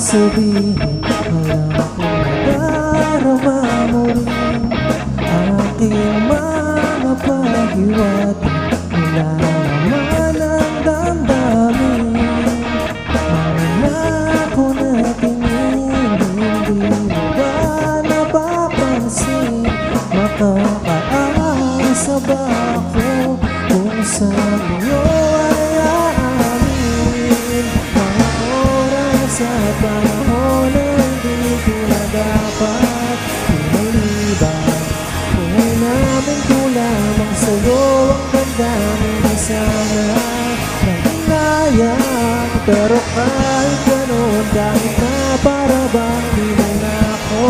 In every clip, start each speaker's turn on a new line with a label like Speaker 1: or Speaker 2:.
Speaker 1: sabihin, alam ko nadarama mo rin aking mga pahiwat. Wala naman ang damdamin, ako na tingin, hindi mo ba napapansin? Makakaasa ba ako kung saan iyo ay aamin? Mga oras at panahon na hindi ko na dapat pinaliban. Kung inamin ko lamang sa'yo ang damdamin na sana nanghinayang. Pero kahit gano'n, kahit na para bang di mo na ako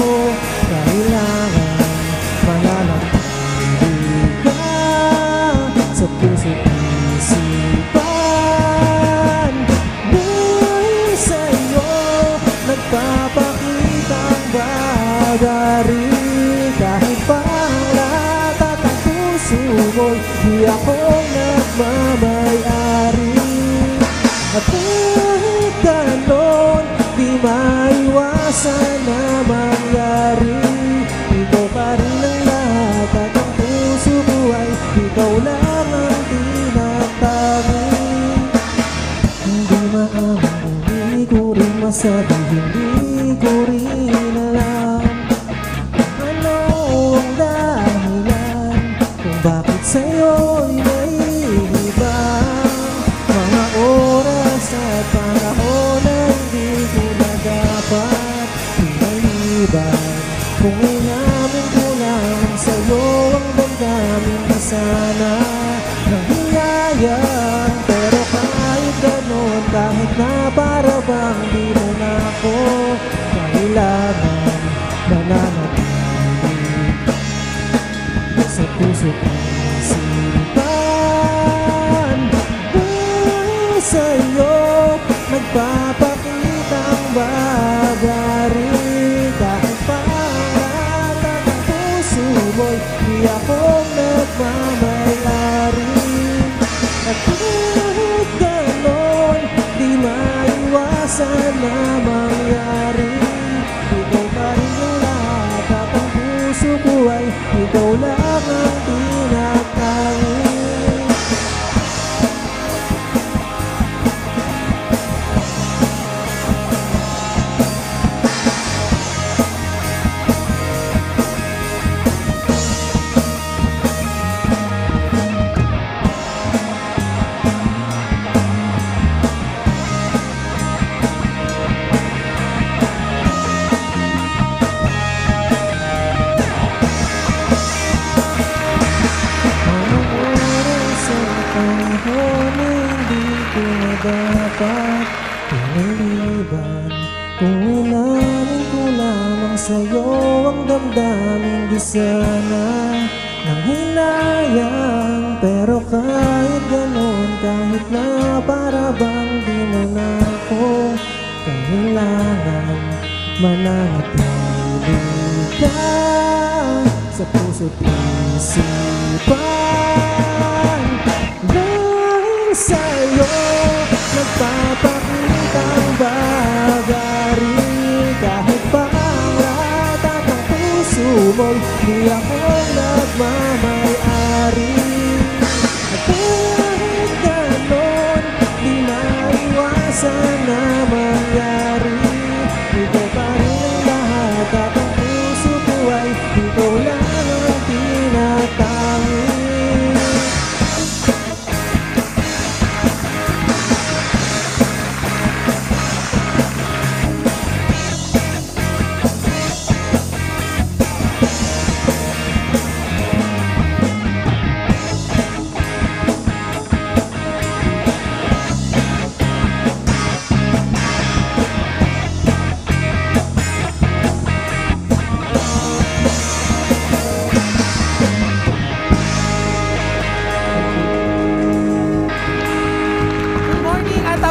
Speaker 1: kailangan, mananatili ka sa puso't isipan. Dahil sa'yo nagpapakita ang bagari, kahit pa ang lahat at ang puso mo'y di ako nagmamayari. At kahit gano'n, di maiwasan na mangyari. Ikaw pa rin ang lahat at ang puso ko ay ikaw lang ang tinatangi. Hindi maamang, hindi ko rin masabi, hindi ko rin alam ano ang dahilan kung bakit sa'yo'y naiibang. Mga oras at panahon na hindi ko na dapat pinaliban. Kung inamin ko lang sa'yo ang damdamin na sana nanghinayang. Pero kahit gano'n, kahit na para bang di mo na ako kailangan, nananatili sa puso't isipan. Dahil sa'yo nagpapakita ang bagari, kahit pa ang lahat at ang puso mo'y di ako nagmamayari. At kahit gano'n, di maiwasan na mangyari. Ikaw pa rin ang lahat at ang puso ko ay ikaw lang ang tinatangi. Dapat pinaliban. Kung inamin ko lamang sa'yo ang damdamin, di sana nanghinayang. Pero kahit gano'n, kahit na para bang di mo na ako kailangan, mananatili ka sa puso't isipan. Dahil sa'yo nagpapakita ang bagari, kahit pa ang lahat at ang puso mo'y di ako nagmamayari. At kahit gano'n, di maiwasan na mangyari. Ikaw pa rin ang lahat at ang puso ko ay ikaw lang ang tinatangi.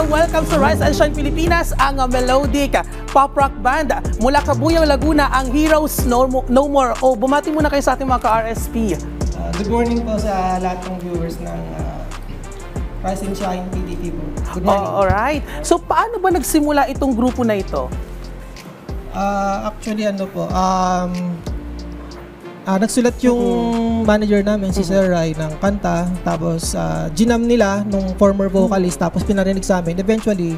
Speaker 2: Welcome sa Rise and Shine Pilipinas, ang melodic pop rock band mula Cabuyao, Laguna, ang Heroes No More. O, bumati muna kayo sa ating mga ka-RSP.
Speaker 3: Good morning po sa lahat ng viewers ng
Speaker 1: Rise and Shine PDT po. Good morning.
Speaker 2: Alright. So, paano ba nagsimula itong grupo na ito?
Speaker 1: Actually, ano po, nagsulat yung manager namin, si Sir Rai, ng kanta. Tapos, ginam nila nung former vocalist. Tapos, pinarinig sa amin. Eventually,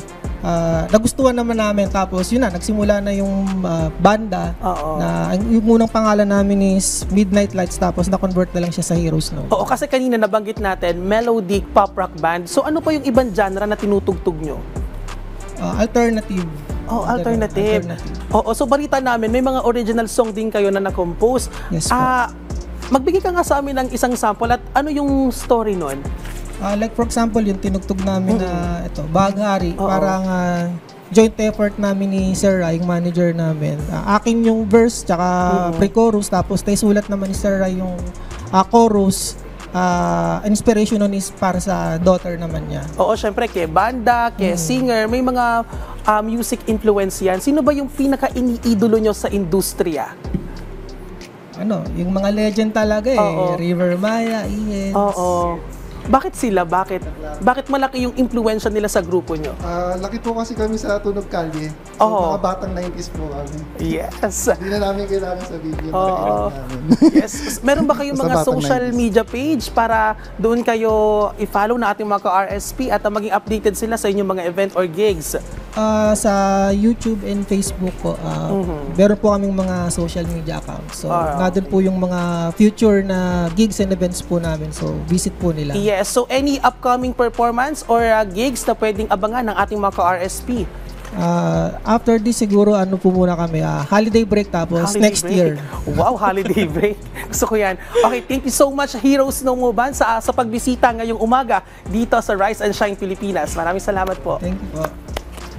Speaker 1: nagustuhan naman namin. Tapos, yun na, nagsimula na yung banda. Na yung unang pangalan namin is Midnight Lights. Tapos, na-convert na lang siya sa Heroes No.
Speaker 2: Oo, kasi kanina nabanggit natin, melodic pop rock band. So, ano pa yung ibang genre na tinutugtog nyo?
Speaker 1: Alternative.
Speaker 2: Oh, alternative. Oo, so balita namin, may mga original song din kayo na na-compose.
Speaker 1: Yes po.
Speaker 2: Magbigay ka nga sa amin ng isang sample at ano yung story nun?
Speaker 1: Like for example, yung tinugtog namin na ito, Baghari, parang joint effort namin ni Sir Rai, yung manager namin. Akin yung verse, tsaka pre-chorus, tapos naisulat naman ni Sir Rai yung chorus. Inspiration nun is para sa daughter naman niya.
Speaker 2: Oo, syempre, kay banda, kay singer, may mga music influence yan. Sino ba yung pinaka-iniidolo nyo sa industriya?
Speaker 1: Yung mga legend talaga River Maya, Ian.
Speaker 2: Oo. Bakit sila? Bakit malaki yung influensya nila sa grupo nyo?
Speaker 3: Laki po kasi kami sa Tunog Kalye. So, mga batang 90s po kami.
Speaker 2: Yes.
Speaker 3: Hindi na namin kailangan sabihin yung namin.
Speaker 2: Yes. Meron ba kayong mga social media page para doon kayo i-follow na ating mga ka-RSP at maging updated sila sa inyong mga event or gigs?
Speaker 1: Sa YouTube and Facebook po, meron po kaming mga social media accounts. So, nandun po yung mga future na gigs and events po namin. So, visit po nila.
Speaker 2: Yes. So, any upcoming performance or gigs na pwedeng abangan ng ating mga ka-RSP?
Speaker 1: After this, siguro po muna kami, holiday break tapos
Speaker 2: Holiday
Speaker 1: next
Speaker 2: break.
Speaker 1: year.
Speaker 2: Wow, holiday break. Gusto ko yan. Okay, thank you so much, Heroes No More Band, sa pagbisita ngayong umaga dito sa Rise and Shine Pilipinas. Maraming salamat po.
Speaker 1: Thank you po.